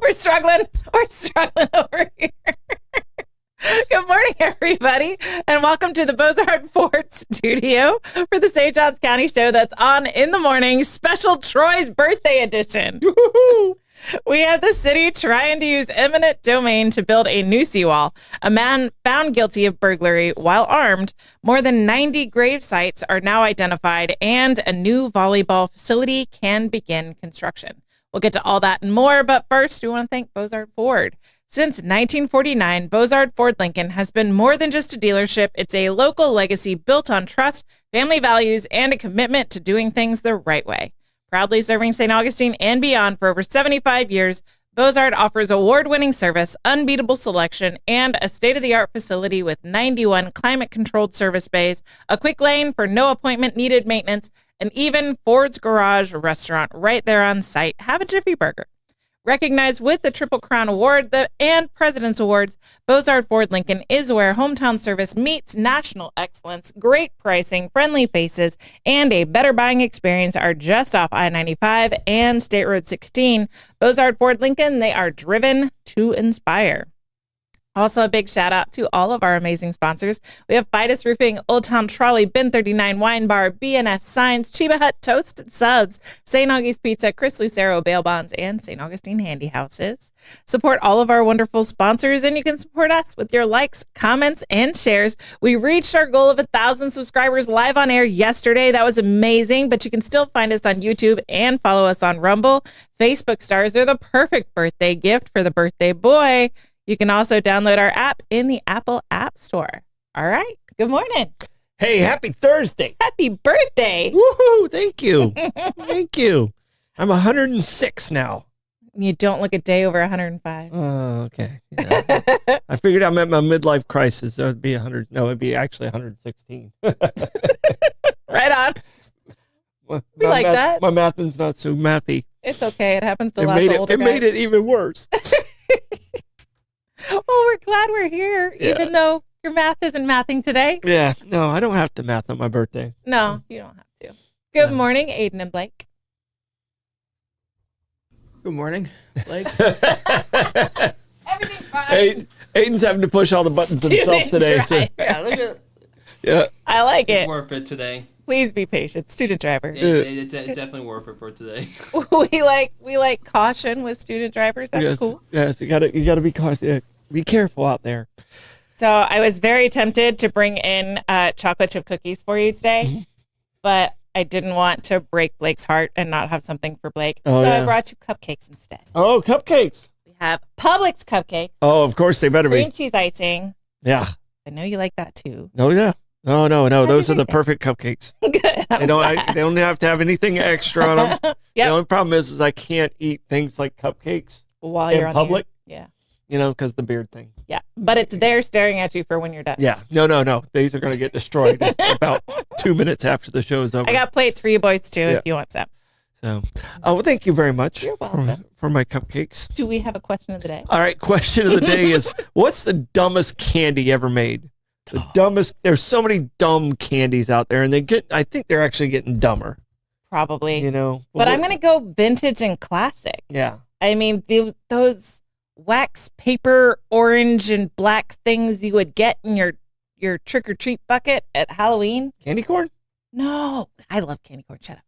We're struggling over here. Good morning, everybody, and welcome to the Bozard Ford studio for the St. Johns County show that's on in the morning, special Troy's birthday edition. Woo-hoo! We have the city trying to use eminent domain to build a new seawall. A man found guilty of burglary while armed. More than 90 grave sites are now identified, and a new volleyball facility can begin construction. We'll get to all that and more, but first, we want to thank Bozard Ford. Since 1949, Bozard Ford Lincoln has been more than just a dealership. It's a local legacy built on trust, family values, and a commitment to doing things the right way. Proudly serving St. Augustine and beyond for over 75 years, Bozard offers award-winning service, unbeatable selection, and a state-of-the-art facility with 91 climate-controlled service bays, a quick lane for no appointment-needed maintenance, and even Ford's Garage restaurant right there on site. Have a Jiffy Burger. Recognized with the Triple Crown Award and President's Awards, Bozard Ford Lincoln is where hometown service meets national excellence. Great pricing, friendly faces, and a better buying experience are just off I-95 and State Road 16. Bozard Ford Lincoln, they are driven to inspire. Also, a big shout out to all of our amazing sponsors. We have Fidus Roofing, Old Town Trolley, Bin 39 Wine Bar, BNS Signs, Chiba Hut Toasted Subs, St. Augie's Pizza, Chris Lucero Bail Bonds, and St. Augustine Handy Houses. Support all of our wonderful sponsors, and you can support us with your likes, comments, and shares. We reached our goal of 1,000 subscribers live on air yesterday. That was amazing, but you can still find us on YouTube and follow us on Rumble. Facebook stars are the perfect birthday gift for the birthday boy. You can also download our app in the Apple App Store. All right. Good morning. Hey, happy Thursday. Happy birthday. Woohoo. Thank you. Thank you. I'm 106 now. You don't look a day over 105. Oh, okay. Yeah. I figured I'm at my midlife crisis. So it'd be 100. No, it'd be actually 116. Right on. We like that. My mathing's not so mathy. It's okay. It happens to lots of older guys. It made it even worse. Well, we're glad we're here, even though your math isn't mathing today. Yeah, no, I don't have to math on my birthday. No, you don't have to. Good morning, Aiden and Blake. Good morning, Blake. Everything fine. Aiden's having to push all the buttons himself today. So. Yeah, look at I like it. It's worth it today. Please be patient. Student driver. It's definitely worth it for today. we like caution with student drivers. That's cool. Yes, you gotta be cautious. Be careful out there. So I was very tempted to bring in chocolate chip cookies for you today, but I didn't want to break Blake's heart and not have something for Blake. I brought you cupcakes instead. Oh, cupcakes. We have Publix cupcakes. Oh, of course they better be. Cream cheese icing. Yeah. I know you like that too. Oh, yeah. No. Those are the perfect cupcakes. Good. They don't have to have anything extra on them. Yep. The only problem is I can't eat things like cupcakes while you're in on public. Yeah. Because the beard thing. Yeah. But it's there staring at you for when you're done. Yeah. No. These are going to get destroyed about 2 minutes after the show's over. I got plates for you boys too if you want some. So, well, thank you very much for my cupcakes. Do we have a question of the day? All right. Question of the day is, what's the dumbest candy ever made? The dumbest. There's so many dumb candies out there, and I think they're actually getting dumber. Probably. But I'm going to go vintage and classic. Yeah. I mean, those wax paper orange and black things you would get in your trick-or-treat bucket at Halloween. Candy corn? No. I love candy corn. Shut up.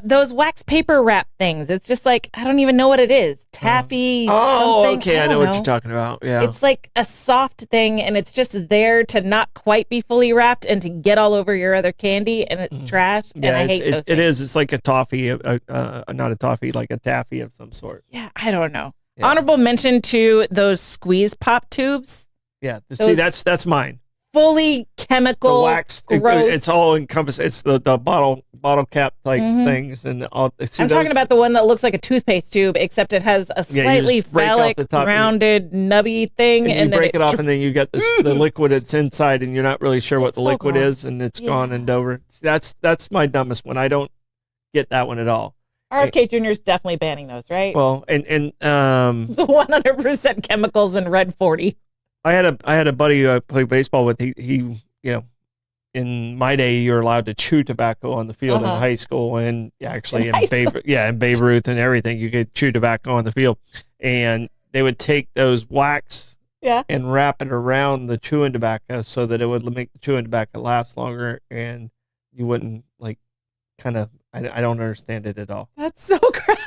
Those wax paper wrap things. It's just like, I don't even know what it is. Taffy something. Okay. I know what you're talking about. Yeah. It's like a soft thing, and it's just there to not quite be fully wrapped and to get all over your other candy, and it's trash, and I hate those things. It is. It's like a toffee, not a toffee, like a taffy of some sort. Yeah, I don't know. Yeah. Honorable mention to those squeeze pop tubes. Yeah. See, that's mine. Fully chemical, the wax, gross. It's all encompassed. It's the bottle cap type things, and all. I'm talking about the one that looks like a toothpaste tube, except it has a slightly phallic, rounded, nubby thing, and you break it off, and then you get the liquid that's inside, and you're not really sure what the liquid is, and it's gone and over. That's my dumbest one. I don't get that one at all. RFK Jr. is definitely banning those, right? Well, and it's 100% chemicals in Red 40. I had a buddy who I played baseball with. He in my day, you're allowed to chew tobacco on the field in high school, and actually in Babe Ruth and everything, you could chew tobacco on the field, and they would take those wax and wrap it around the chewing tobacco so that it would make the chewing tobacco last longer, and you wouldn't I don't understand it at all. That's so gross.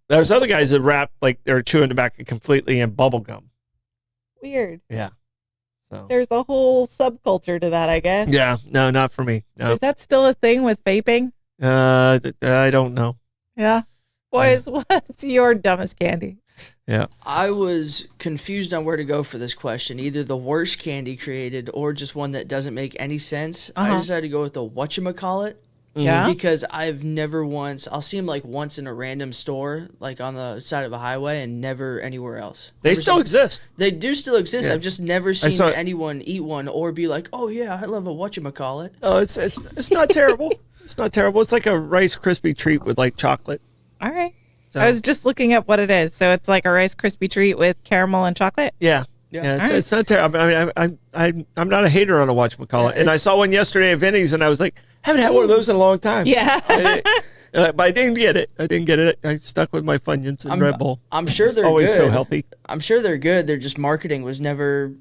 There's other guys that wrap they're chewing tobacco completely in bubble gum. Weird. Yeah. So there's a whole subculture to that, I guess. Yeah. No, not for me. No. Is that still a thing with vaping? I don't know. Yeah. Boys, what's your dumbest candy? Yeah. I was confused on where to go for this question. Either the worst candy created or just one that doesn't make any sense. I decided to go with the whatchamacallit. Yeah. Because I've never once, I'll see them once in a random store, on the side of a highway, and never anywhere else. They still exist. They do still exist. Yeah. I've just never seen anyone eat one or be like, oh yeah, I love a whatchamacallit. Oh, it's not terrible. It's not terrible. It's like a Rice Krispie treat with chocolate. All right. So, I was just looking up what it is. So it's like a Rice Krispie treat with caramel and chocolate? Yeah. Yeah, it's not terrible. I mean, I'm not a hater on a whatchamacallit. And I saw one yesterday at Vinny's, and I was like, haven't had one of those in a long time. Yeah. But I didn't get it. I stuck with my Funyuns and Red Bull. I'm sure they're always good. So healthy. I'm sure they're good. They're just marketing was never.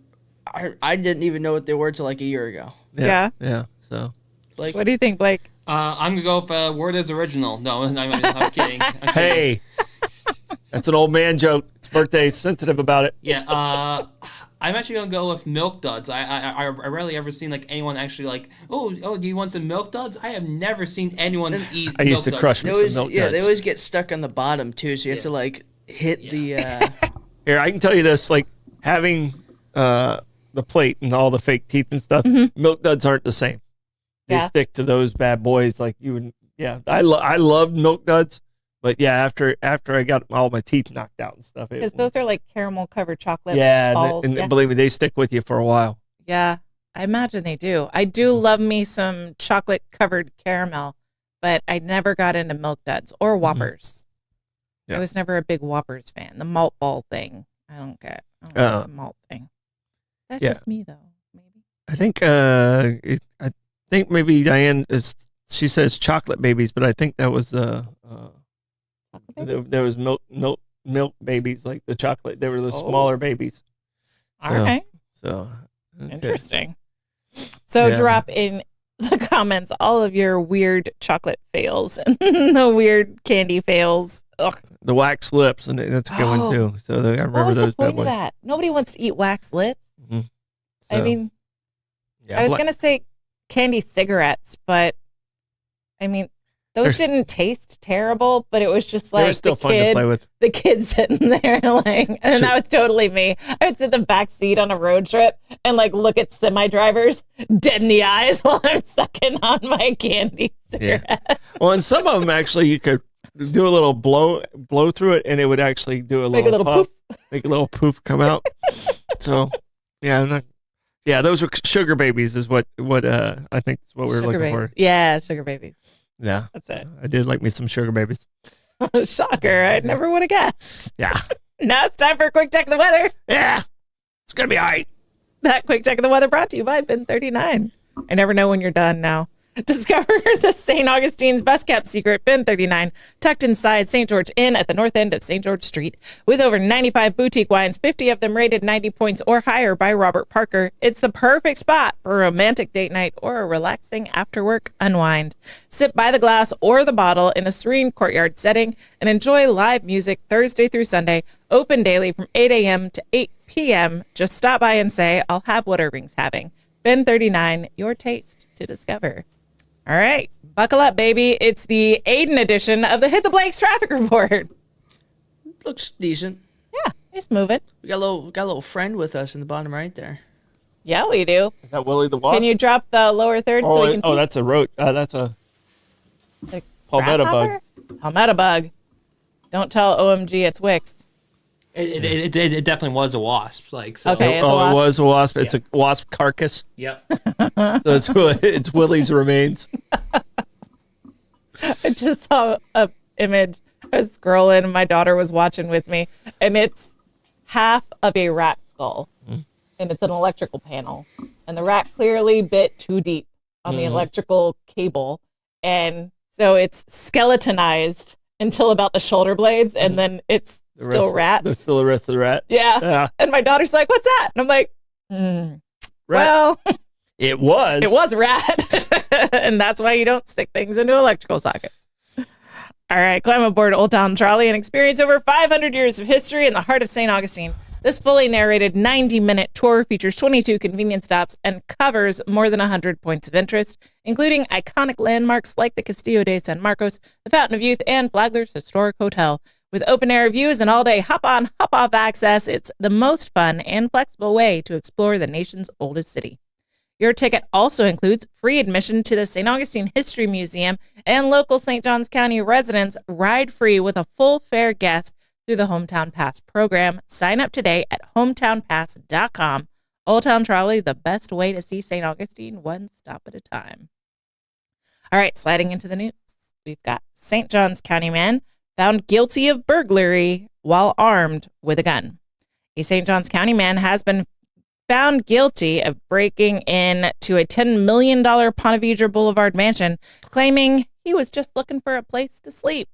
I didn't even know what they were till a year ago. Yeah. Yeah. So. Blake, what do you think, Blake? I'm gonna go with word is original. No, I'm kidding. Hey, that's an old man joke. It's birthday. Sensitive about it. Yeah. I'm actually gonna go with Milk Duds. I rarely ever seen anyone actually oh, do you want some Milk Duds? I have never seen anyone eat. I used to crush me some Milk Duds. Yeah, they always get stuck on the bottom too, so you have to hit the. Here, I can tell you this: having the plate and all the fake teeth and stuff, Milk Duds aren't the same. They stick to those bad boys like you would. Yeah, I loved Milk Duds. But yeah, after I got all my teeth knocked out and stuff. Because those are like caramel covered chocolate balls. And believe me, they stick with you for a while. Yeah, I imagine they do. I do love me some chocolate covered caramel, but I never got into Milk Duds or Whoppers. I was never a big Whoppers fan. The malt ball thing, I don't get. I don't like the malt thing. That's just me though. Maybe. I think maybe Diane she says chocolate babies, but I think that was there was milk babies, like the chocolate. They were the smaller babies. All right. So okay. Interesting. So drop in the comments all of your weird chocolate fails and the weird candy fails. Ugh. The wax lips, and that's a good one too. So I remember what was those the point bad boys. of that? Nobody wants to eat wax lips. Mm-hmm. So, I mean, I was gonna say candy cigarettes, but I mean, those didn't taste terrible, but it was just like still fun to play with. The kid sitting there and that was totally me. I would sit in the back seat on a road trip and look at semi drivers dead in the eyes while I'm sucking on my candy cigarette. Yeah. Well, and some of them actually you could do a little blow through it, and it would actually do a little puff, make a little poof come out. So those were sugar babies, is what I think is what we're looking for. Yeah, sugar babies. Yeah, that's it. I did like me some sugar babies. Shocker! I never would have guessed. Yeah. Now it's time for a quick check of the weather. Yeah, it's gonna be all right. That quick check of the weather brought to you by Bin 39. I never know when you're done now. Discover the St. Augustine's best kept secret, Bin 39, tucked inside St. George Inn at the north end of St. George Street. With over 95 boutique wines, 50 of them rated 90 points or higher by Robert Parker, it's the perfect spot for a romantic date night or a relaxing after-work unwind. Sit by the glass or the bottle in a serene courtyard setting and enjoy live music Thursday through Sunday, open daily from 8 a.m. to 8 p.m. Just stop by and say, I'll have what Irving's having. Bin 39, your taste to discover. All right, buckle up, baby. It's the Aiden edition of the Hit the Blake's traffic report. Looks decent. Yeah, it's moving. We got a little friend with us in the bottom right there. Yeah, we do. Is that Willie the Wasp? Can you drop the lower third so we can see? Oh, that's a roach. That's a palmetto bug. Palmetto bug. Don't tell OMG it's Wix. It definitely was a wasp. So. Okay, it was a wasp. It's a wasp carcass. Yep. So it's Willie's remains. I just saw a image. I was scrolling, and my daughter was watching with me, and it's half of a rat skull, and it's an electrical panel, and the rat clearly bit too deep. on the electrical cable. And so it's skeletonized until about the shoulder blades, and then it's still rat. There's still the rest of the rat. Yeah. And my daughter's like, "What's that?" And I'm like, well, it was rat. And that's why you don't stick things into electrical sockets. All right, climb aboard Old Town Trolley and experience over 500 years of history in the heart of St. Augustine. This fully narrated 90-minute tour features 22 convenience stops and covers more than 100 points of interest, including iconic landmarks like the Castillo de San Marcos, the Fountain of Youth, and Flagler's Historic Hotel. With open-air views and all-day hop-on, hop-off access, it's the most fun and flexible way to explore the nation's oldest city. Your ticket also includes free admission to the St. Augustine History Museum, and local St. Johns County residents ride free with a full fare guest through the Hometown Pass program. Sign up today at hometownpass.com. Old Town Trolley, the best way to see St. Augustine one stop at a time. All right, sliding into the news. We've got St. Johns County man found guilty of burglary while armed with a gun. A St. Johns County man has been found guilty of breaking in to a $10 million Ponte Vedra Boulevard mansion, claiming he was just looking for a place to sleep.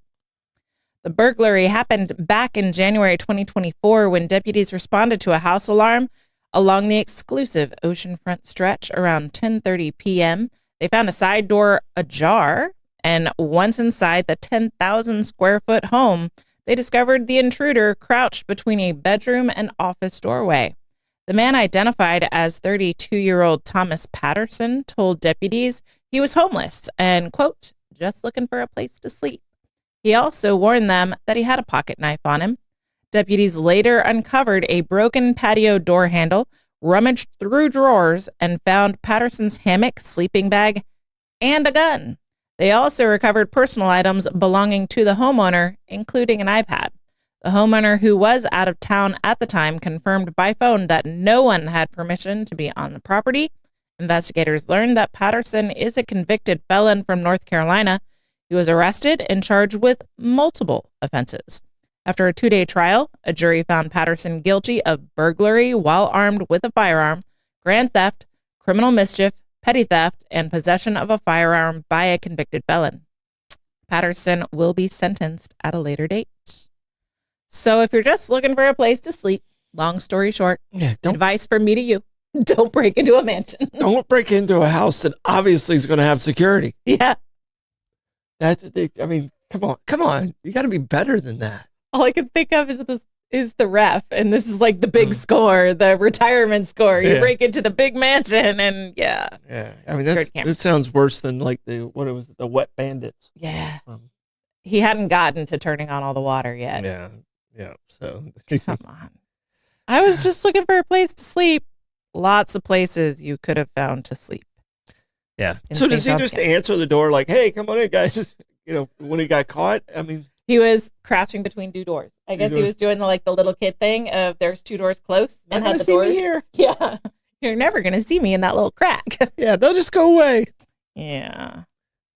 The burglary happened back in January 2024 when deputies responded to a house alarm along the exclusive oceanfront stretch around 10:30 p.m. They found a side door ajar, and once inside the 10,000 square foot home, they discovered the intruder crouched between a bedroom and office doorway. The man, identified as 32-year-old Thomas Patterson, told deputies he was homeless and, quote, just looking for a place to sleep. He also warned them that he had a pocket knife on him. Deputies later uncovered a broken patio door handle, rummaged through drawers, and found Patterson's hammock, sleeping bag, and a gun. They also recovered personal items belonging to the homeowner, including an iPad. The homeowner, who was out of town at the time, confirmed by phone that no one had permission to be on the property. Investigators learned that Patterson is a convicted felon from North Carolina. He was arrested and charged with multiple offenses. After a 2-day trial, a jury found Patterson guilty of burglary while armed with a firearm, grand theft, criminal mischief, petty theft, and possession of a firearm by a convicted felon. Patterson will be sentenced at a later date. So if you're just looking for a place to sleep, long story short, advice from me to you, don't break into a mansion. Don't break into a house that obviously is going to have security. Yeah. I mean, come on. You got to be better than that. All I can think of is the ref, and this is like the big score, the retirement score. You break into the big mansion, and yeah. I mean, this sounds worse than like the Wet Bandits. Yeah. He hadn't gotten to turning on all the water yet. Yeah. So come on. I was just looking for a place to sleep. Lots of places you could have found to sleep. Yeah. So does he just answer the door like, "Hey, come on in, guys"? When he got caught, I mean, he was crouching between two doors. I guess he was doing the little kid thing of there's two doors close and had the doors here. Yeah. You're never gonna see me in that little crack. Yeah, they'll just go away. Yeah.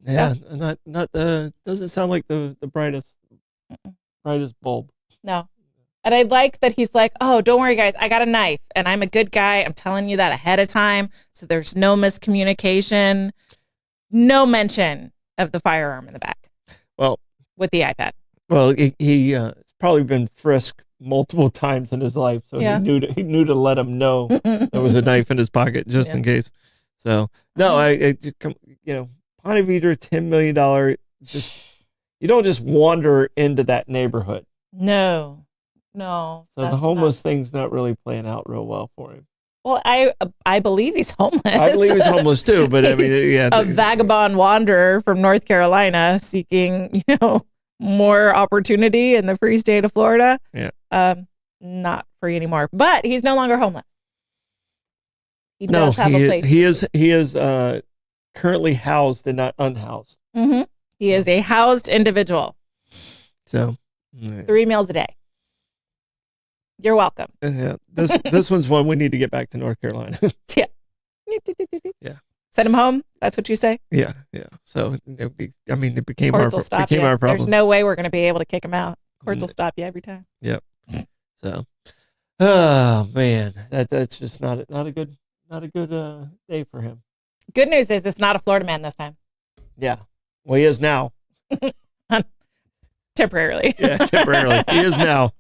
Yeah. So, not doesn't sound like the brightest bulb. No. And I like that he's like, "Oh, don't worry, guys. I got a knife, and I'm a good guy. I'm telling you that ahead of time, so there's no miscommunication." No mention of the firearm in the back. Well, with the iPad. Well, he's probably been frisked multiple times in his life, so he knew to let him know there was a knife in his pocket just in case. So no, Ponte Vedra, $10 million. You don't just wander into that neighborhood. No. So the homeless thing's not really playing out real well for him. Well, I believe he's homeless. I believe he's homeless too, but I mean, a vagabond wanderer from North Carolina seeking, more opportunity in the free state of Florida. Yeah. Not free anymore, but he's no longer homeless. He does have a place. He is currently housed and not unhoused. Mm-hmm. He is a housed individual. So 3 meals a day. You're welcome. Yeah, this one's one we need to get back to North Carolina. Yeah. Yeah. Send him home. That's what you say. Yeah. So it became Courts our problem. There's no way we're going to be able to kick him out. Courts will stop you every time. Yep. So, oh man, that's just not a good day for him. Good news is it's not a Florida man this time. Yeah. Well, he is now. Temporarily. Yeah, temporarily. He is now.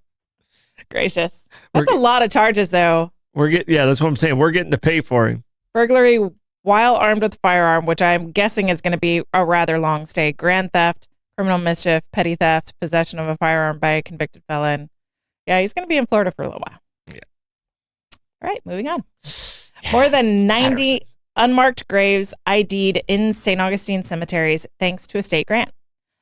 Gracious. That's a lot of charges, though. That's what I'm saying. We're getting to pay for him. Burglary while armed with a firearm, which I'm guessing is going to be a rather long stay. Grand theft, criminal mischief, petty theft, possession of a firearm by a convicted felon. Yeah, he's going to be in Florida for a little while. Yeah. All right, moving on. More than 90 unmarked graves ID'd in St. Augustine cemeteries thanks to a state grant.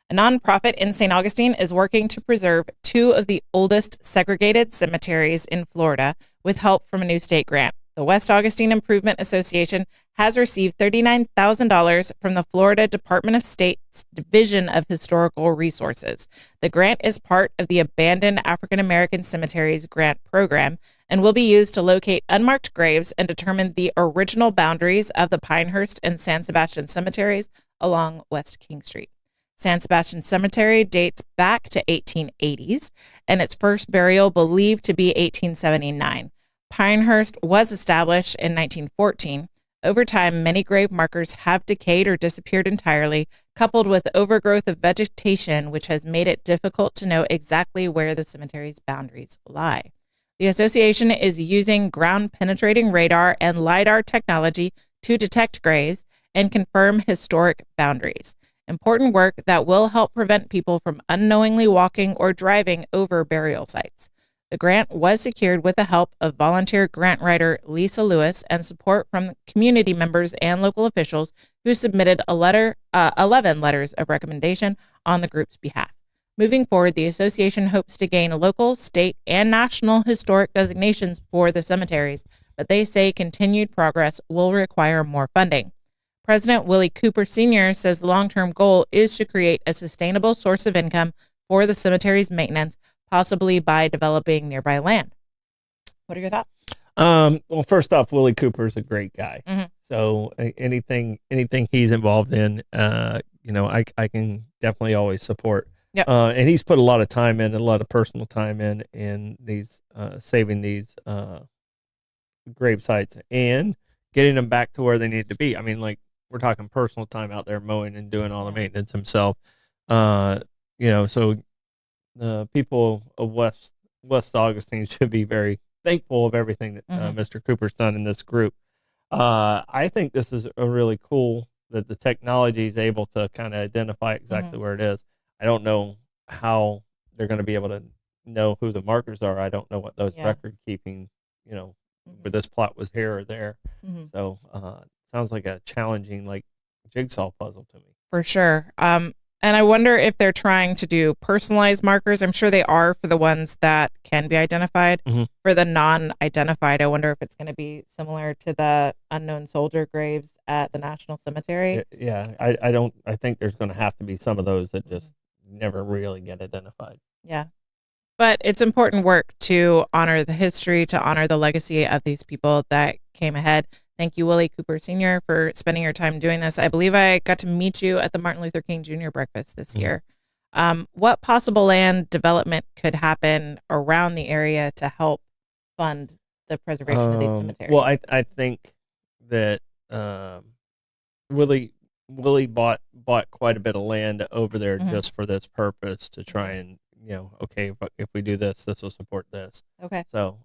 A nonprofit in St. Augustine is working to preserve 2 of the oldest segregated cemeteries in Florida with help from a new state grant. The West Augustine Improvement Association has received $39,000 from the Florida Department of State's Division of Historical Resources. The grant is part of the Abandoned African American Cemeteries Grant Program and will be used to locate unmarked graves and determine the original boundaries of the Pinehurst and San Sebastian cemeteries along West King Street. San Sebastian Cemetery dates back to 1880s, and its first burial believed to be 1879. Pinehurst was established in 1914. Over time, many grave markers have decayed or disappeared entirely, coupled with overgrowth of vegetation, which has made it difficult to know exactly where the cemetery's boundaries lie. The association is using ground-penetrating radar and LiDAR technology to detect graves and confirm historic boundaries. Important work that will help prevent people from unknowingly walking or driving over burial sites. The grant was secured with the help of volunteer grant writer Lisa Lewis and support from community members and local officials who submitted 11 letters of recommendation on the group's behalf. Moving forward, the association hopes to gain local, state, and national historic designations for the cemeteries, but they say continued progress will require more funding. President Willie Cooper Sr. says the long-term goal is to create a sustainable source of income for the cemetery's maintenance, possibly by developing nearby land. What are your thoughts? Well, first off, Willie Cooper is a great guy. Mm-hmm. So anything he's involved in, I can definitely always support. Yep. And he's put a lot of time in, a lot of personal time in these saving these grave sites and getting them back to where they need to be. I mean, like, we're talking personal time out there mowing and doing all the maintenance himself. So the people of West Augustine should be very thankful of everything that Mr. Cooper's done in this group. I think this is a really cool that the technology is able to kind of identify exactly where it is. I don't know how they're going to be able to know who the markers are. I don't know what those record keeping, where this plot was here or there. So sounds like a challenging, like, jigsaw puzzle to me. For sure. And I wonder if they're trying to do personalized markers. I'm sure they are for the ones that can be identified. For the non-identified, I wonder if it's going to be similar to the unknown soldier graves at the National Cemetery. Yeah, I think there's going to have to be some of those that just never really get identified. Yeah. But it's important work to honor the history, to honor the legacy of these people that came ahead. Thank you, Willie Cooper Sr., for spending your time doing this. I believe I got to meet you at the Martin Luther King Jr. breakfast this year. What possible land development could happen around the area to help fund the preservation of these cemeteries? Well, I think that Willie bought quite a bit of land over there just for this purpose to try and, okay, but if we do this, this will support this. Okay. So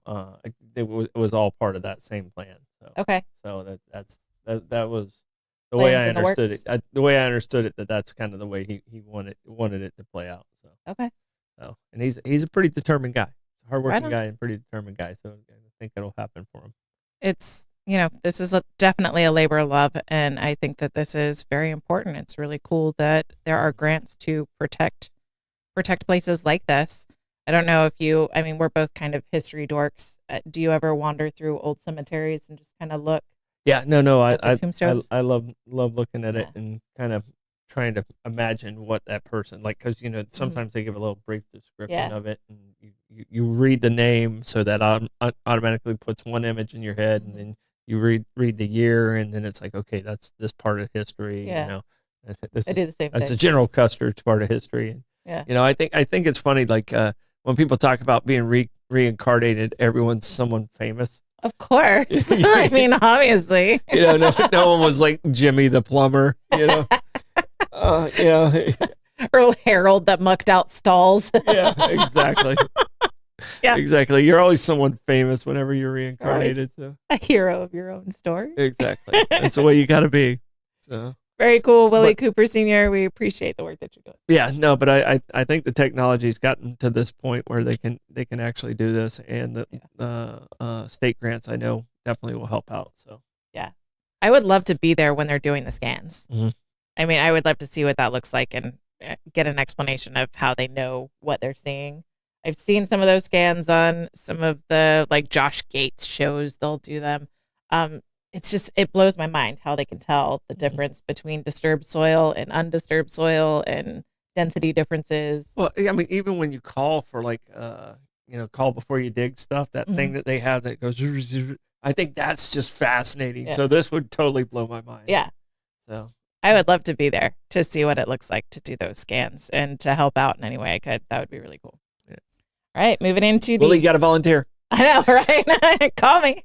it was all part of that same plan. So, okay. So that was the way I understood it. The way I understood it, that's kind of the way he wanted it to play out. So okay. So, and he's a pretty determined guy, hardworking guy, and pretty determined guy. So I think it'll happen for him. It's this is definitely a labor of love, and I think that this is very important. It's really cool that there are grants to protect places like this. I don't know if we're both kind of history dorks. Do you ever wander through old cemeteries and just kind of look? Yeah, no, I love looking at it Yeah. and kind of trying to imagine what that person, like, because sometimes they give a little brief description of it, and you read the name, so that automatically puts one image in your head, and then you read the year, and then it's like, okay, that's this part of history. Yeah. I do the same That's thing. a general Custer's part of history. And, Yeah. I think it's funny, like when people talk about being reincarnated, everyone's someone famous. Of course. I mean, obviously. No one was like Jimmy the plumber, Or Harold that mucked out stalls. Yeah, exactly. Yeah, exactly. You're always someone famous whenever you're reincarnated. So a hero of your own story. Exactly. That's the way you got to be. So very cool, Willie Cooper Sr. We appreciate the work that you're doing. Yeah, no, but I think the technology's gotten to this point where they can actually do this, and the state grants I know definitely will help out. So yeah, I would love to be there when they're doing the scans. Mm-hmm. I mean, I would love to see what that looks like and get an explanation of how they know what they're seeing. I've seen some of those scans on some of the like Josh Gates shows. They'll do them. It's just, it blows my mind how they can tell the difference between disturbed soil and undisturbed soil and density differences. Well, I mean, even when you call for like, call before you dig stuff, that thing that they have that goes, I think that's just fascinating. Yeah. So this would totally blow my mind. Yeah. So I would love to be there to see what it looks like to do those scans and to help out in any way I could. That would be really cool. Yeah. All right, moving into Well, you got to volunteer. I know, right? Call me.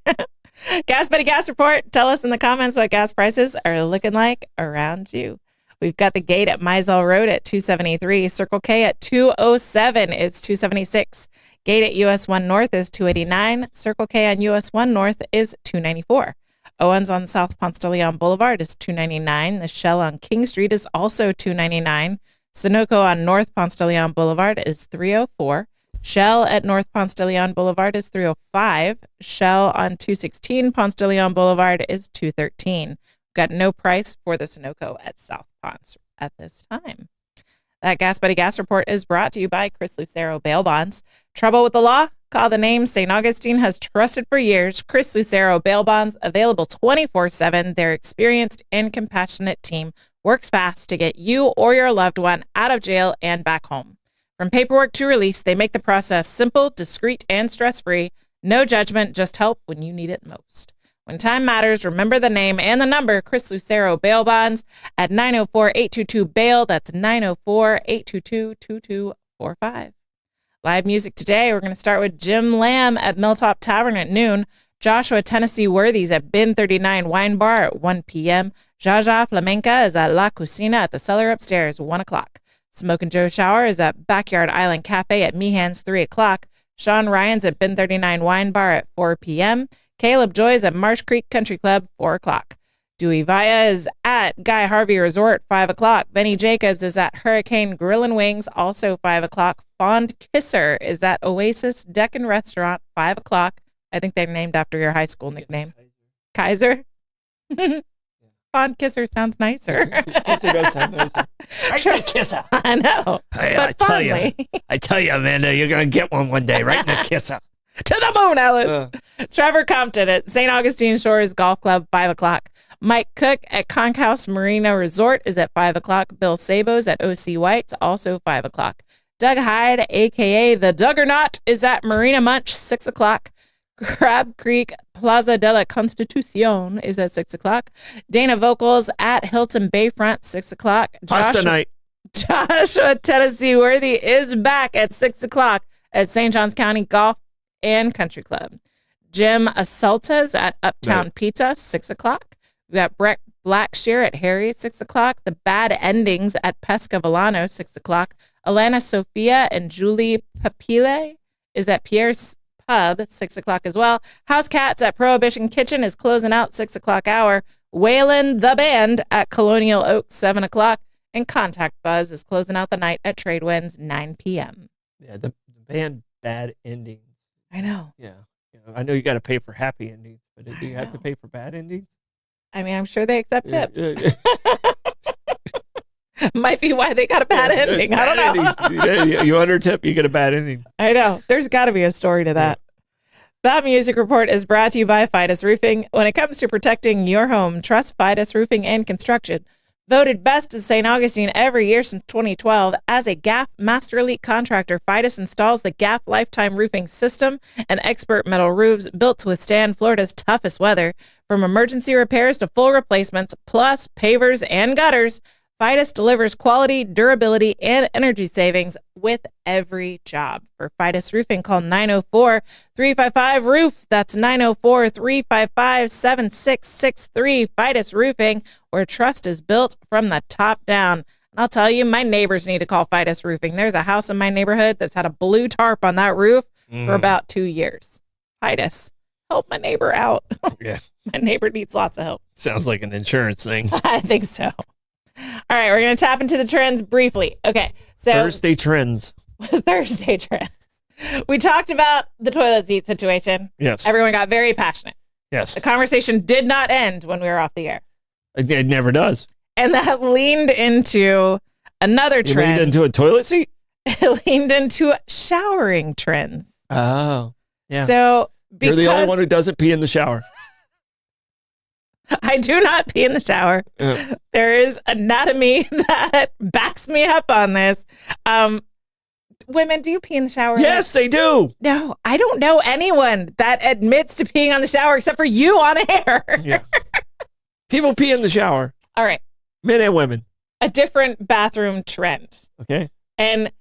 Gas Buddy Gas Report. Tell us in the comments what gas prices are looking like around you. We've got the gate at Mizell Road at $2.73. Circle K at $2.07 is $2.76. Gate at US 1 North is $2.89. Circle K on US 1 North is $2.94. Owens on South Ponce de Leon Boulevard is $2.99. The Shell on King Street is also $2.99. Sunoco on North Ponce de Leon Boulevard is $3.04. Shell at North Ponce de Leon Boulevard is $3.05. Shell on 216 Ponce de Leon Boulevard is $2.13. We've got no price for the Sunoco at South Ponce at this time. That Gas Buddy Gas Report is brought to you by Chris Lucero Bail Bonds. Trouble with the law? Call the name St. Augustine has trusted for years. Chris Lucero Bail Bonds, available 24/7. Their experienced and compassionate team works fast to get you or your loved one out of jail and back home. From paperwork to release, they make the process simple, discreet, and stress-free. No judgment, just help when you need it most. When time matters, remember the name and the number, Chris Lucero Bail Bonds at 904-822-BAIL. That's 904-822-2245. Live music today, we're going to start with Jim Lamb at Milltop Tavern at noon. Joshua Tennessee Worthies at Bin 39 Wine Bar at 1 p.m. Jaja Flamenca is at La Cocina at the cellar upstairs, 1 o'clock. Smoke and Joe Shower is at Backyard Island Cafe at Meehan's, 3 o'clock. Sean Ryan's at Bin 39 Wine Bar at 4 p.m. Caleb Joy's at Marsh Creek Country Club, 4 o'clock. Dewey Vaya is at Guy Harvey Resort, 5 o'clock. Benny Jacobs is at Hurricane Grill and Wings, also 5 o'clock. Fond Kisser is at Oasis Deck and Restaurant, 5 o'clock. I think they're named after your high school nickname. Kaiser? Fond Kisser sounds nicer. Kisser does sound nicer. I got a kisser. I know. Hey, I tell you, Amanda, you're going to get one day, right in the kisser. To the moon, Alice. Trevor Compton at St. Augustine Shores Golf Club, 5 o'clock. Mike Cook at Conch House Marina Resort is at 5 o'clock. Bill Sabos at OC White's, also 5 o'clock. Doug Hyde, a.k.a. the Duggernaut, is at Marina Munch, 6 o'clock. Crab Creek Plaza de la Constitucion is at 6 o'clock. Dana Vocals at Hilton Bayfront, 6 o'clock. Pasta night. Joshua Tennessee Worthy is back at 6 o'clock at St. Johns County Golf and Country Club. Jim Asaltas at Uptown Pizza, 6 o'clock. We got Brett Blackshear at Harry's, 6 o'clock. The Bad Endings at Pesca Villano, 6 o'clock. Alana Sophia and Julie Papile is at Pierre's Pub, 6 o'clock as well. House Cats at Prohibition Kitchen is closing out 6 o'clock hour. Waylon the Band at Colonial Oaks, 7 o'clock. And Contact Buzz is closing out the night at Tradewinds, 9 p.m. Yeah, the band Bad Endings. I know. Yeah. I know you got to pay for happy endings, but do you have to pay for bad endings? I mean, I'm sure they accept tips. Might be why they got a bad ending. I don't know. You under tip, you get a bad ending. I know. There's got to be a story to that. That music report is brought to you by Fidus Roofing. When it comes to protecting your home, trust Fidus Roofing and Construction. Voted best in St. Augustine every year since 2012. As a GAF Master Elite contractor, Fidus installs the GAF Lifetime Roofing System, an expert metal roofs built to withstand Florida's toughest weather. From emergency repairs to full replacements, plus pavers and gutters, Fidus delivers quality, durability, and energy savings with every job. For Fidus Roofing, call 904-355-ROOF. That's 904-355-7663. Fidus Roofing, where trust is built from the top down. And I'll tell you, my neighbors need to call Fidus Roofing. There's a house in my neighborhood that's had a blue tarp on that roof for about 2 years. Fidus, help my neighbor out. Yeah. My neighbor needs lots of help. Sounds like an insurance thing. I think so. All right, we're going to tap into the trends briefly. Okay, so Thursday trends. Thursday trends. We talked about the toilet seat situation. Yes. Everyone got very passionate. Yes. The conversation did not end when we were off the air. It never does. And that leaned into another trend. Leaned into a toilet seat? It leaned into showering trends. Oh, yeah. So You're the only one who doesn't pee in the shower. I do not pee in the shower. There is anatomy that backs me up on this. Women, do you pee in the shower? Yes, they do. No, I don't know anyone that admits to peeing on the shower except for you on air. Yeah. People pee in the shower. All right. Men and women. A different bathroom trend. Okay. And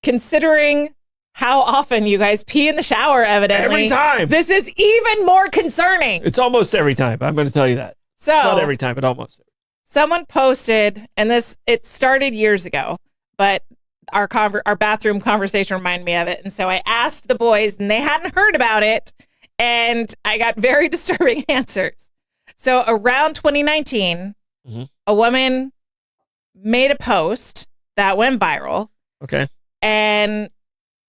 considering how often you guys pee in the shower, evidently. Every time. This is even more concerning. It's almost every time. I'm going to tell you that. So not every time, but almost. Someone posted, and it started years ago, but our bathroom conversation reminded me of it. And so I asked the boys, and they hadn't heard about it, and I got very disturbing answers. So around 2019, a woman made a post that went viral. Okay. And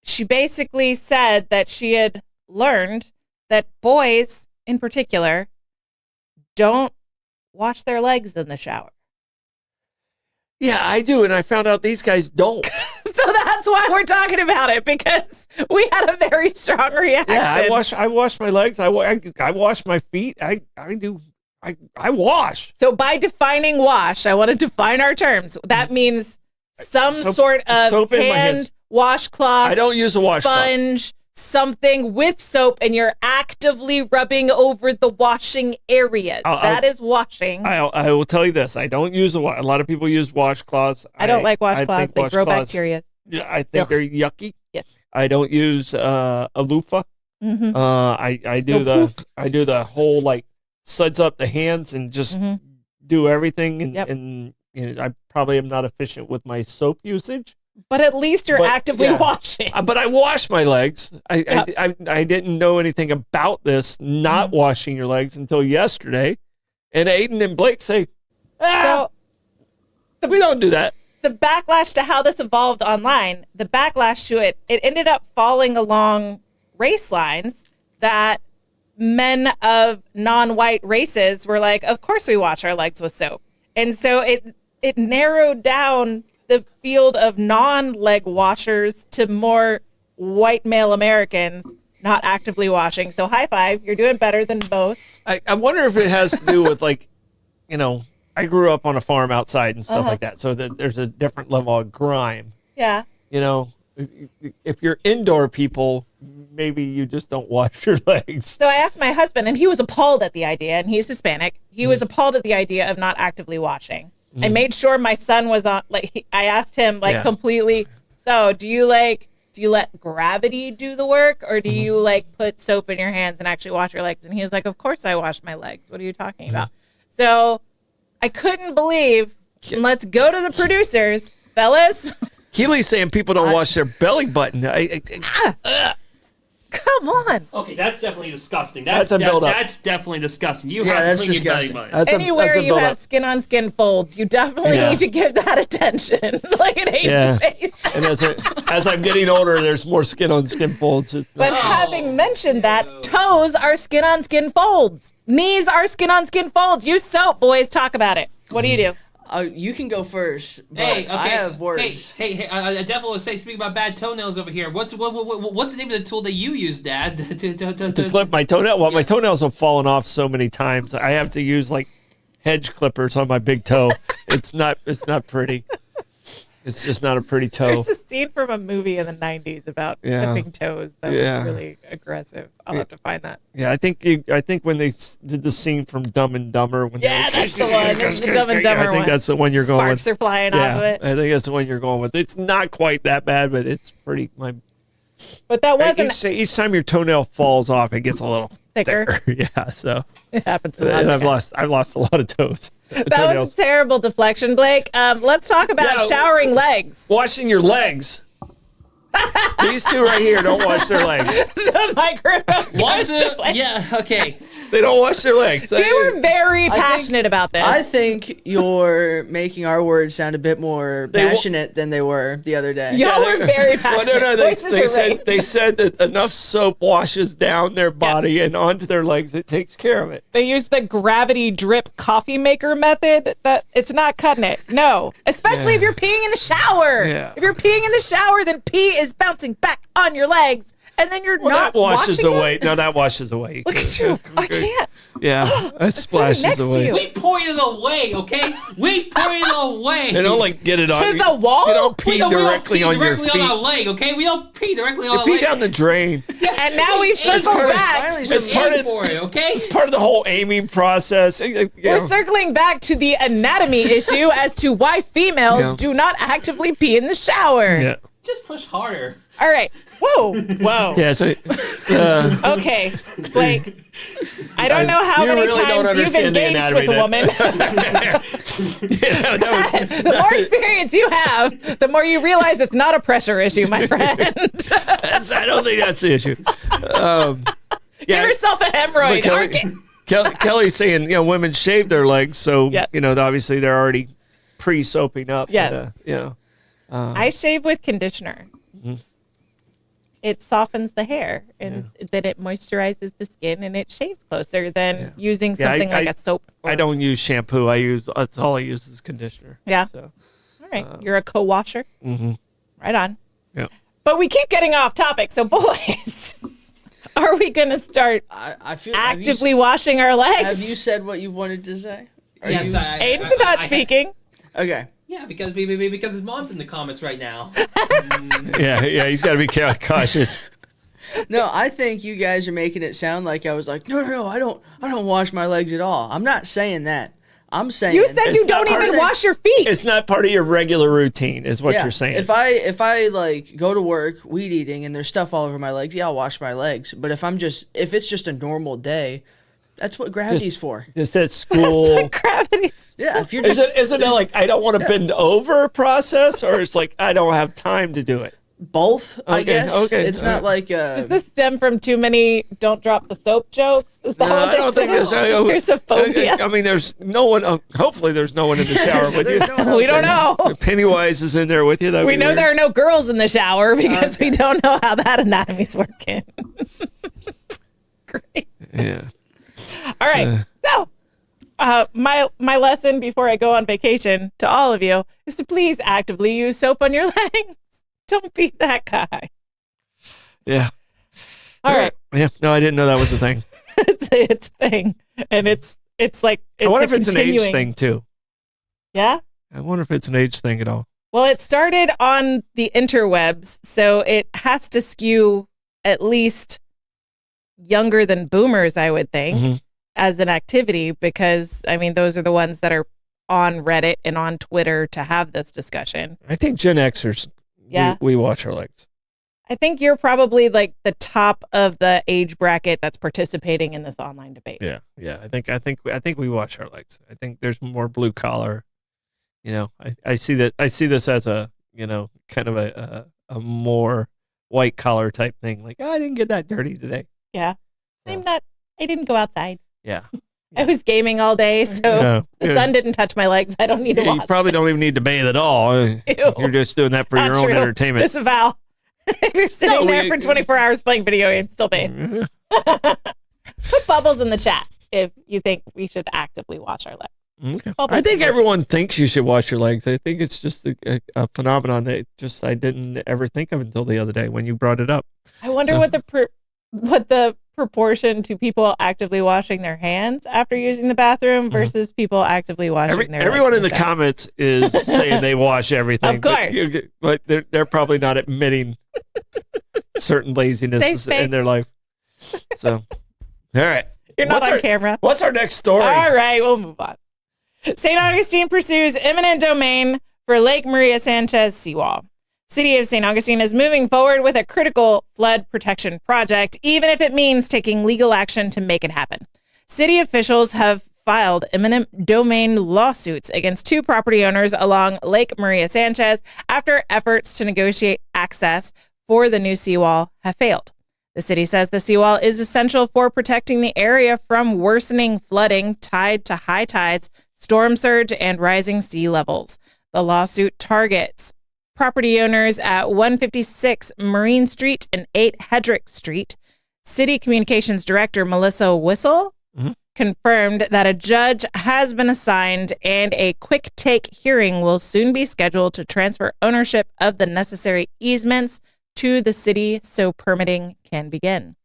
she basically said that she had learned that boys in particular don't wash their legs in the shower. Yeah, I do. And I found out these guys don't. So that's why we're talking about it, because we had a very strong reaction. Yeah, I wash my legs. I wash my feet. I wash. So by defining wash, I want to define our terms. That means some sort of soap in my hand hands. Washcloth. I don't use a washcloth. Sponge, something with soap, and you're actively rubbing over the washing areas. That is washing. I will tell you this. I don't use a lot of people use washcloths. I don't like washcloths. They grow bacteria. Yeah, I think they're yucky. Yes. I don't use a loofah. I do the whole like suds up the hands and just do everything, and I probably am not efficient with my soap usage. But at least you're actively washing. But I wash my legs. I didn't know anything about this, not washing your legs, until yesterday. And Aiden and Blake say, we don't do that. The backlash to how this evolved online, the backlash to it ended up falling along race lines that men of non-white races were like, of course we wash our legs with soap. And so it narrowed down the field of non-leg washers to more white male Americans not actively washing. So high five, you're doing better than both. I wonder if it has to do with I grew up on a farm outside and stuff like that. So there's a different level of grime. Yeah. If you're indoor people, maybe you just don't wash your legs. So I asked my husband, and he was appalled at the idea, and he's Hispanic. He was appalled at the idea of not actively washing. I made sure my son was on, I asked him completely, so do you let gravity do the work, or do you put soap in your hands and actually wash your legs? And he was like, of course I wash my legs. What are you talking about? So I couldn't believe, and let's go to the producers, fellas. Keely's saying people don't wash their belly button. Come on. Okay, that's definitely disgusting. That's a build-up. That's definitely disgusting. You have to clean your belly button. Anywhere you have skin-on-skin folds, you definitely need to give that attention. Look at Aiden's face. And as I'm getting older, there's more skin-on-skin folds. But having mentioned that, toes are skin-on-skin folds. Knees are skin-on-skin folds. Use soap, boys. Talk about it. What do you do? You can go first. But Hey, okay. I have words. Hey! I definitely would say, speaking about bad toenails over here. What's the name of the tool that you use, Dad? To clip my toenail? Well, my toenails have fallen off so many times. I have to use hedge clippers on my big toe. It's not pretty. It's just not a pretty toe. There's a scene from a movie in the 90s about flipping toes that was really aggressive. I'll have to find that. Yeah, I think when they did the scene from Dumb and Dumber, when that's the one. That's the Dumb and Dumber one. I think that's the one you're going with. Sparks are flying off of it. I think that's the one you're going with. It's not quite that bad, but it's pretty. But that wasn't. Each time your toenail falls off, it gets a little thicker. Yeah, so it happens to lots of guys. I've lost a lot of toes. That was a terrible deflection, Blake. Let's talk about showering legs. Washing your legs. These two right here don't wash their legs. The microphone. Yeah, okay. They don't wash their legs. They were very passionate about this. I think you're making our words sound a bit more passionate than they were the other day. Y'all were very passionate. Well, no. They said that enough soap washes down their body and onto their legs. It takes care of it. They use the gravity drip coffee maker method. That it's not cutting it. No, especially if you're peeing in the shower. Yeah. If you're peeing in the shower, then pee is bouncing back on your legs. And then you're not that washes washing away. it? No, that washes away. Look at you. I can't. Yeah, that splashes next to away. you. We pointed away, okay? We pointed away. They don't get it on to the wall. You don't pee directly on your feet. On our leg, okay? We don't pee directly on our you leg. pee down the drain. And now we've circled back. It's part of it, okay? It's part of the whole aiming process. We're circling back to the anatomy issue as to why females do not actively pee in the shower. Yeah. Just push harder. All right. Whoa. Yeah. So. Okay, Blake. I don't know how many really times you've engaged with a woman. The more experience you have, the more you realize it's not a pressure issue, my friend. I don't think that's the issue. Give yourself a hemorrhoid. Kelly's saying, women shave their legs, so obviously they're already pre-soaping up. Yes. I shave with conditioner. Mm-hmm. It softens the hair, and then it moisturizes the skin, and it shaves closer than using something like a soap. I don't use shampoo. That's all I use is conditioner. Yeah. So, all right. You're a co-washer. Mm-hmm. Right on. Yeah. But we keep getting off topic. So, boys, are we going to start actively washing our legs? Have you said what you wanted to say? Yes, Aiden's not speaking. Okay. Yeah, because his mom's in the comments right now. Yeah, he's got to be cautious. No, I think you guys are making it sound like I was like, no, I don't wash my legs at all. I'm not saying that. I'm saying you said you don't even wash your feet. It's not part of your regular routine, is what you're saying. If I like go to work weed eating and there's stuff all over my legs, I'll wash my legs. But if it's just a normal day, that's what gravity's for. Just at school. That's what gravity's. Yeah. If you're isn't it like I don't want to bend over process, or it's like I don't have time to do it? Both, I guess. Okay. It's not like. Does this stem from too many "don't drop the soap" jokes? Is that what I don't think there's a phobia? I mean, there's no one. Hopefully, there's no one in the shower with you. We don't know. Pennywise is in there with you. We know there are no girls in the shower because we don't know how that anatomy's working. Great. Yeah. All right. So, my lesson before I go on vacation to all of you is to please actively use soap on your legs. Don't be that guy. Yeah. All right. Yeah. No, I didn't know that was a thing. It's a thing, and it's like I wonder if it's an age thing too. Yeah. I wonder if it's an age thing at all. Well, it started on the interwebs, so it has to skew at least younger than boomers, I would think, as an activity, because I mean those are the ones that are on Reddit and on Twitter to have this discussion. I think Gen Xers. Yeah. We wash our legs. I think you're probably like the top of the age bracket that's participating in this online debate. Yeah. I think we wash our legs. I think there's more blue collar. I see that. I see this as a kind of a more white collar type thing. Like, I didn't get that dirty today. Yeah. I didn't go outside. Yeah. I was gaming all day, so the sun didn't touch my legs. I don't need to wash. You probably don't even need to bathe at all. Ew. You're just doing that for your own entertainment. Disavow. If you're sitting there for 24 hours playing video games, still bathe. Put bubbles in the chat if you think we should actively wash our legs. Okay. I think everyone thinks you should wash your legs. I think it's just a phenomenon that I didn't ever think of until the other day when you brought it up. I wonder what the proportion to people actively washing their hands after using the bathroom versus people actively washing their everyone legs in the comments is saying they wash everything. Of course. But they're probably not admitting certain laziness in their life. So, all right. You're not on camera. What's our next story? All right, we'll move on. St. Augustine pursues eminent domain for Lake Maria Sanchez seawall. City of St. Augustine is moving forward with a critical flood protection project, even if it means taking legal action to make it happen. City officials have filed eminent domain lawsuits against 2 property owners along Lake Maria Sanchez after efforts to negotiate access for the new seawall have failed. The city says the seawall is essential for protecting the area from worsening flooding tied to high tides, storm surge, and rising sea levels. The lawsuit targets property owners at 156 Marine Street and 8 Hedrick Street. City Communications Director Melissa Whistle confirmed that a judge has been assigned and a quick take hearing will soon be scheduled to transfer ownership of the necessary easements to the city so permitting can begin.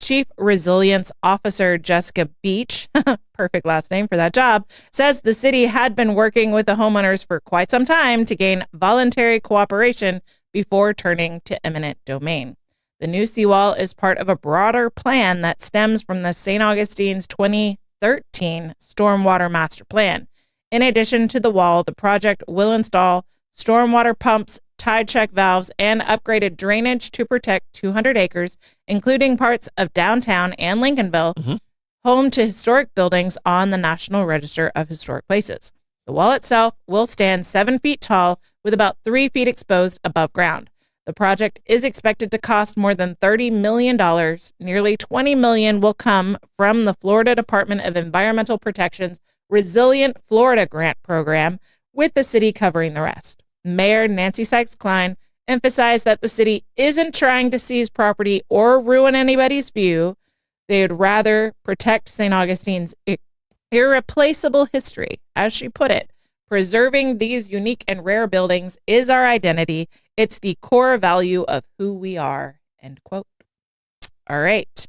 Chief Resilience Officer Jessica Beach, perfect last name for that job, says the city had been working with the homeowners for quite some time to gain voluntary cooperation before turning to eminent domain. The new seawall is part of a broader plan that stems from the St. Augustine's 2013 Stormwater Master Plan. In addition to the wall, the project will install stormwater pumps, tide check valves, and upgraded drainage to protect 200 acres, including parts of downtown and Lincolnville, home to historic buildings on the National Register of Historic Places. The wall itself will stand 7 feet tall with about 3 feet exposed above ground. The project is expected to cost more than $30 million. Nearly $20 million will come from the Florida Department of Environmental Protection's Resilient Florida Grant Program, with the city covering the rest. Mayor Nancy Sykes-Klein emphasized that the city isn't trying to seize property or ruin anybody's view. They would rather protect St. Augustine's irreplaceable history. As she put it, preserving these unique and rare buildings is our identity. It's the core value of who we are, end quote. All right.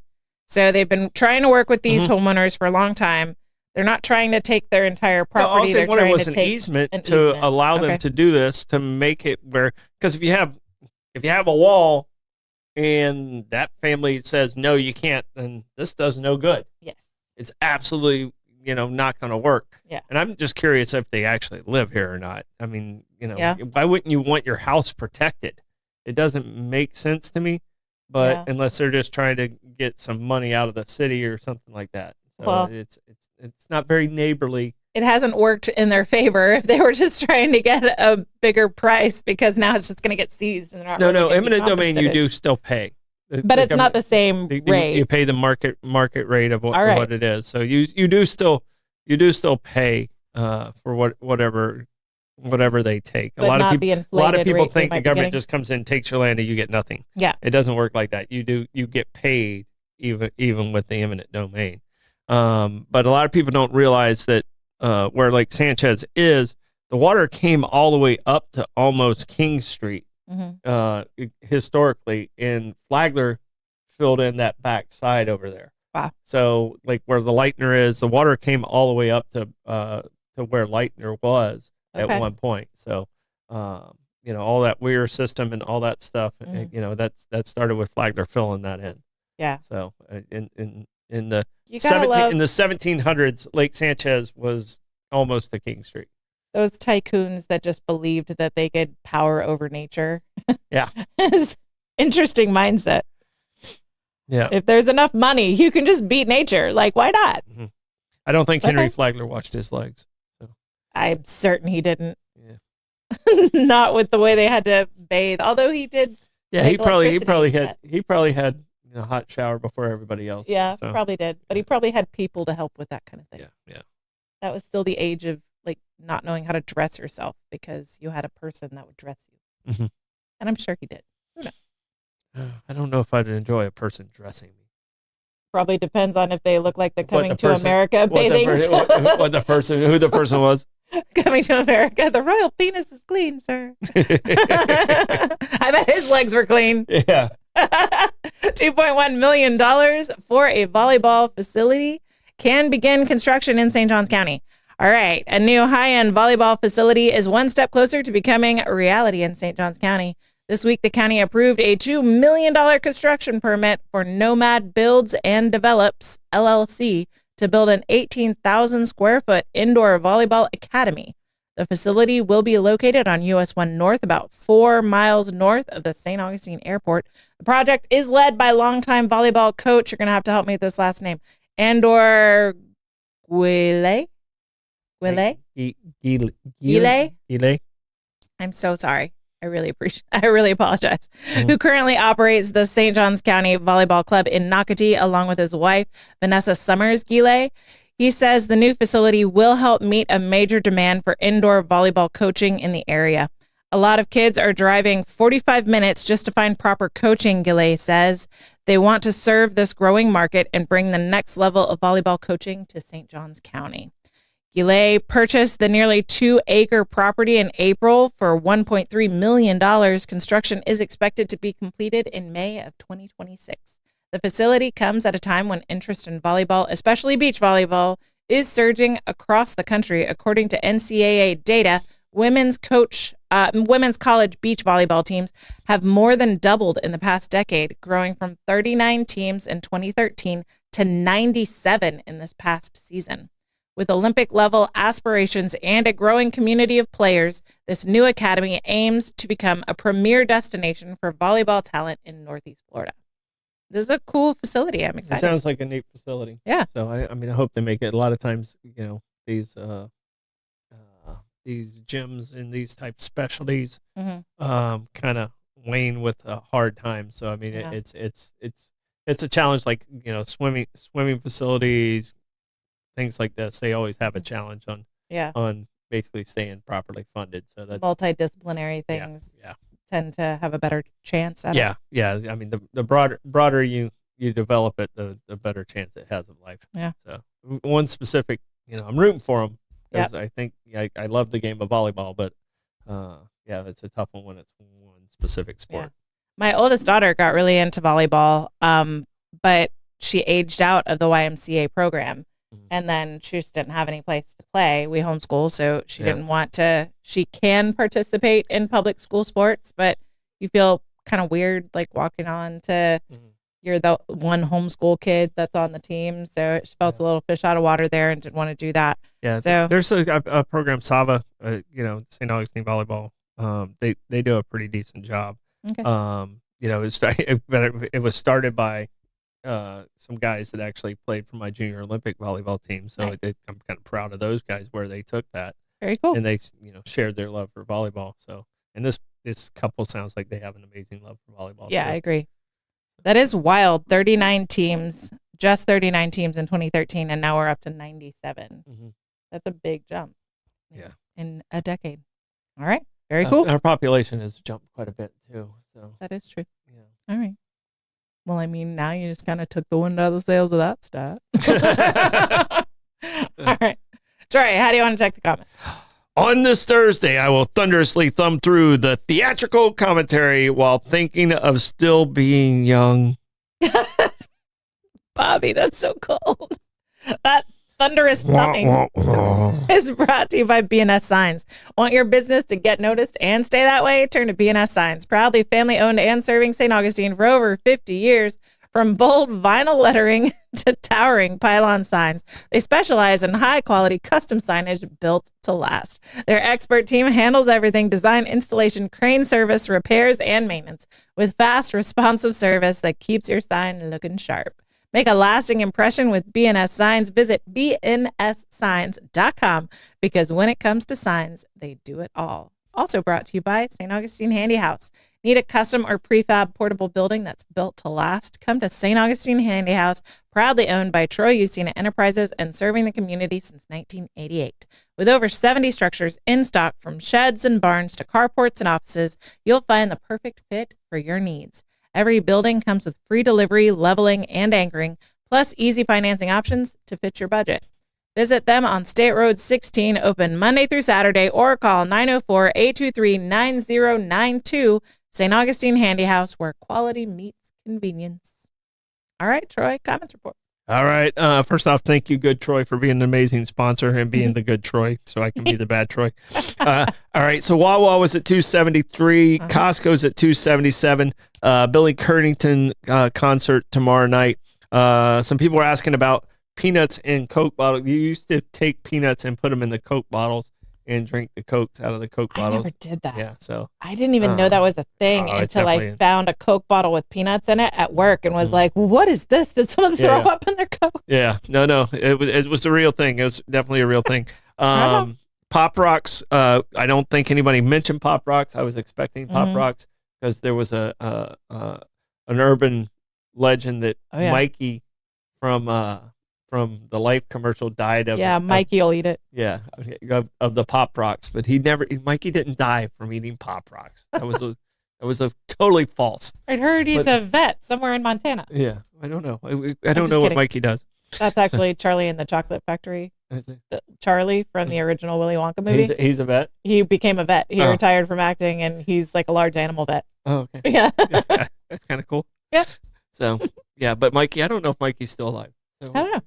So they've been trying to work with these homeowners for a long time. They're not trying to take their entire property. They're trying to take an easement to allow them to do this, to make it where, because if you have a wall and that family says no, you can't, then this does no good. Yes, it's absolutely not going to work. Yeah, and I'm just curious if they actually live here or not. I mean, why wouldn't you want your house protected? It doesn't make sense to me. But unless they're just trying to get some money out of the city or something like that, so well, it's not very neighborly. It hasn't worked in their favor if they were just trying to get a bigger price, because now it's just going to get seized. And no, eminent domain, you do still pay. But it's not the same rate. You pay the market rate of what it is. So you do still pay for whatever they take. But a lot of people think the government just comes in, takes your land, and you get nothing. Yeah, it doesn't work like that. You get paid even with the eminent domain. But a lot of people don't realize that where Lake Sanchez is, the water came all the way up to almost King Street historically, and Flagler filled in that back side over there. Wow. So like where the Lightner is, the water came all the way up to where Lightner was at one point. So all that weir system and all that stuff, that started with Flagler filling that in. Yeah. So in the 1700s, Lake Sanchez was almost to King Street. Those tycoons that just believed that they could power over nature. Yeah. Interesting mindset. Yeah. If there's enough money, you can just beat nature. Like, why not? Mm-hmm. I don't think Henry Flagler washed his legs. So. I'm certain he didn't. Yeah. Not with the way they had to bathe. Although he did. Yeah, he probably had a hot shower before everybody else. Yeah, so. Probably did. But he probably had people to help with that kind of thing. Yeah. That was still the age of like not knowing how to dress yourself, because you had a person that would dress you. Mm-hmm. And I'm sure he did. Who knows? I don't know if I'd enjoy a person dressing me. Probably depends on if they look like they're coming to America bathing. Who the person was. Coming to America, the royal penis is clean, sir. I bet his legs were clean. Yeah. $2.1 million for a volleyball facility can begin construction in St. Johns County. All right. A new high-end volleyball facility is one step closer to becoming a reality in St. Johns County. This week, the county approved a $2 million construction permit for Nomad Builds and Develops, LLC, to build an 18,000 square foot indoor volleyball academy. The facility will be located on US 1 North, about 4 miles north of the St. Augustine Airport. The project is led by longtime volleyball coach. You're going to have to help me with this last name. Andor Guile? Guile? I'm so sorry. I really apologize. Who currently operates the St. Johns County Volleyball Club in Nocatee, along with his wife, Vanessa Summers Guile. He says the new facility will help meet a major demand for indoor volleyball coaching in the area. A lot of kids are driving 45 minutes just to find proper coaching, Guile says. They want to serve this growing market and bring the next level of volleyball coaching to St. Johns County. Guile purchased the nearly 2-acre property in April for $1.3 million. Construction is expected to be completed in May of 2026. The facility comes at a time when interest in volleyball, especially beach volleyball, is surging across the country. According to NCAA data, women's college beach volleyball teams have more than doubled in the past decade, growing from 39 teams in 2013 to 97 in this past season. With Olympic-level aspirations and a growing community of players, this new academy aims to become a premier destination for volleyball talent in Northeast Florida. This is a cool facility. I'm excited. It sounds like a neat facility. Yeah. So I hope they make it. A lot of times, these gyms and these type of specialties, kind of wane with a hard time. So it's a challenge. Like swimming facilities, things like this. They always have a challenge on basically staying properly funded. So that's multidisciplinary things. Yeah. Tend to have a better chance at it. Yeah. I mean, the broader you develop it, the better chance it has of life. Yeah. So one specific, I'm rooting for them because I think I love the game of volleyball, but it's a tough one when it's one specific sport. Yeah. My oldest daughter got really into volleyball, but she aged out of the YMCA program. And then she just didn't have any place to play. We homeschool, so she didn't want to. She can participate in public school sports, but you feel kind of weird, like walking on to you're the one homeschool kid that's on the team. So she felt a little fish out of water there and didn't want to do that. Yeah. So there's a program, Sava, St. Augustine Volleyball. They do a pretty decent job. Okay. It was started by some guys that actually played for my junior Olympic volleyball team. So nice. I'm kind of proud of those guys where they took that. Very cool. And they, shared their love for volleyball. So, and this couple sounds like they have an amazing love for volleyball. Yeah, I agree. That is wild. 39 teams, just 39 teams in 2013, and now we're up to 97. That's a big jump. In a decade. All right. Very cool. Our population has jumped quite a bit too. So that is true. Yeah. All right. Well, I mean, now you just kind of took the wind out of the sails of that stat. All right. Troy, how do you want to check the comments? On this Thursday, I will thunderously thumb through the theatrical commentary while thinking of still being young. Bobby, that's so cold. That thunderous thumbing is brought to you by BNS Signs. Want your business to get noticed and stay that way? Turn to BNS Signs. Proudly family-owned and serving St. Augustine for over 50 years. From bold vinyl lettering to towering pylon signs, they specialize in high-quality custom signage built to last. Their expert team handles everything: design, installation, crane service, repairs, and maintenance, with fast, responsive service that keeps your sign looking sharp. Make a lasting impression with BNS Signs. Visit bnssigns.com, because when it comes to signs, they do it all. Also brought to you by St. Augustine Handy House. Need a custom or prefab portable building that's built to last? Come to St. Augustine Handy House, proudly owned by Troy Ustina Enterprises and serving the community since 1988. With over 70 structures in stock, from sheds and barns to carports and offices, you'll find the perfect fit for your needs. Every building comes with free delivery, leveling, and anchoring, plus easy financing options to fit your budget. Visit them on State Road 16, open Monday through Saturday, or call 904-823-9092. St. Augustine Handy House, where quality meets convenience. All right, Troy, comments report. All right. First off, thank you, Good Troy, for being an amazing sponsor and being the good Troy, so I can be the bad Troy. All right. So Wawa was at 273. Costco's at 277. Billy Currington concert tomorrow night. Some people were asking about peanuts in Coke bottles. You used to take peanuts and put them in the Coke bottles and drink the Cokes out of the Coke bottles. I never did that. Yeah. So I didn't even know that was a thing until I found a Coke bottle with peanuts in it at work and was like, what is this? Did someone throw up in their Coke? Yeah. No. It was a real thing. It was definitely a real thing. Pop Rocks. I don't think anybody mentioned Pop Rocks. I was expecting Pop Rocks because there was an urban legend that Mikey from the Life commercial died of. Yeah, Mikey will eat it. Yeah, of the Pop Rocks, but Mikey didn't die from eating Pop Rocks. That was a totally false. I heard he's a vet somewhere in Montana. Yeah, I don't know. I don't know what Mikey does. That's actually Charlie in the Chocolate Factory. Charlie from the original Willy Wonka movie. He's a vet? He became a vet. He retired from acting, and he's like a large animal vet. Oh, okay. Yeah. That's kind of cool. Yeah. So, yeah, but Mikey, I don't know if Mikey's still alive. So I don't know.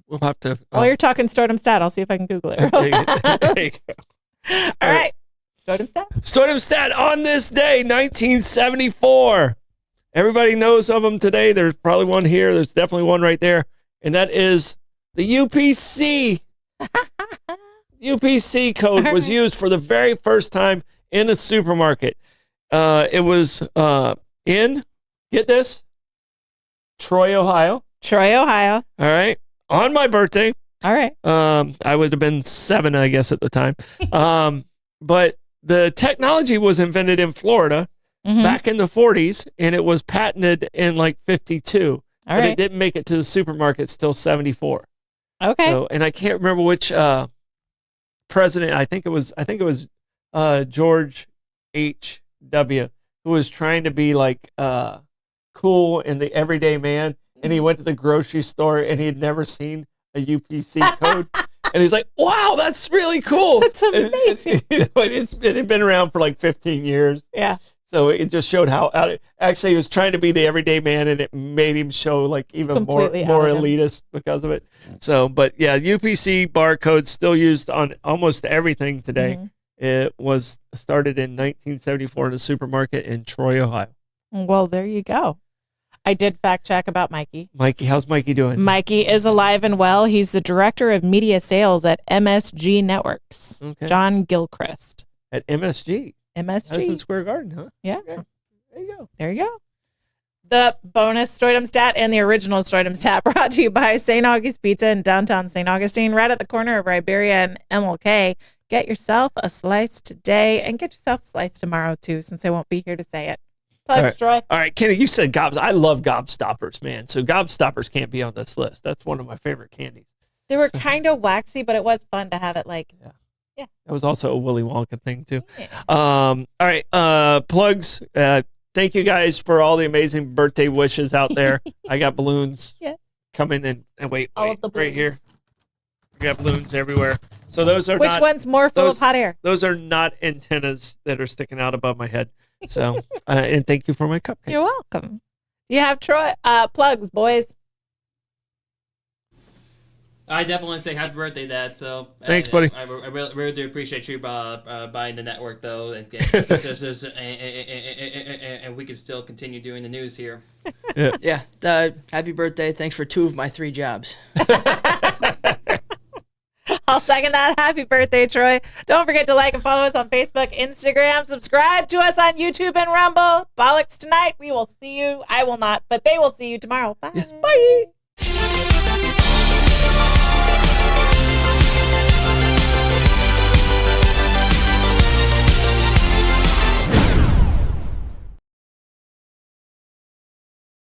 We'll have to. While you're talking Stardom Stat, I'll see if I can Google it. There you go. All right. Stardom Stat. Stardom Stat on this day, 1974. Everybody knows of them today. There's probably one here. There's definitely one right there. And that is the UPC. UPC code was used for the very first time in a supermarket. It was in, get this, Troy, Ohio. All right. On my birthday. All right. I would have been 7, I guess, at the time. But the technology was invented in Florida back in the 40s, and it was patented in like 52. But it didn't make it to the supermarket till 74. Okay. So, and I can't remember which president. I think it was George H.W. who was trying to be like cool and the everyday man. And he went to the grocery store and he had never seen a UPC code. And he's like, wow, that's really cool. That's amazing. It had been around for like 15 years. Yeah. So it just showed how actually he was trying to be the everyday man, and it made him show like even more elitist because of it. So, but yeah, UPC barcode still used on almost everything today. It was started in 1974 in a supermarket in Troy, Ohio. Well, there you go. I did fact check about Mikey. Mikey, how's Mikey doing? Mikey is alive and well. He's the director of media sales at MSG Networks. Okay. John Gilchrist. At MSG? MSG. Madison Square Garden, huh? Yeah. Okay. There you go. There you go. The bonus Stoidum Stat and the original Stoidum Stat brought to you by St. August Pizza in downtown St. Augustine, right at the corner of Riberia and MLK. Get yourself a slice today and get yourself a slice tomorrow, too, since I won't be here to say it. Plugs, Troy. All right, Kenny, you said gobs. I love gobstoppers, man. So gobstoppers can't be on this list. That's one of my favorite candies. They were kind of waxy, but it was fun to have it like... Yeah. That was also a Willy Wonka thing, too. Yeah. All right, plugs. Thank you guys for all the amazing birthday wishes out there. I got balloons coming in. And wait, right here. I got balloons everywhere. So those are Which one's more full of hot air? Those are not antennas that are sticking out above my head. So, and thank you for my cupcakes. You're welcome. You have Troy plugs, boys. I definitely want to say happy birthday, Dad. So thanks, buddy. I really do appreciate you buying the network, though, and we can still continue doing the news here. Yeah. Happy birthday. Thanks for 2 of my 3 jobs. I'll second that. Happy birthday, Troy. Don't forget to like and follow us on Facebook, Instagram. Subscribe to us on YouTube and Rumble. Bollocks tonight. We will see you. I will not, but they will see you tomorrow. Bye. Yes, bye.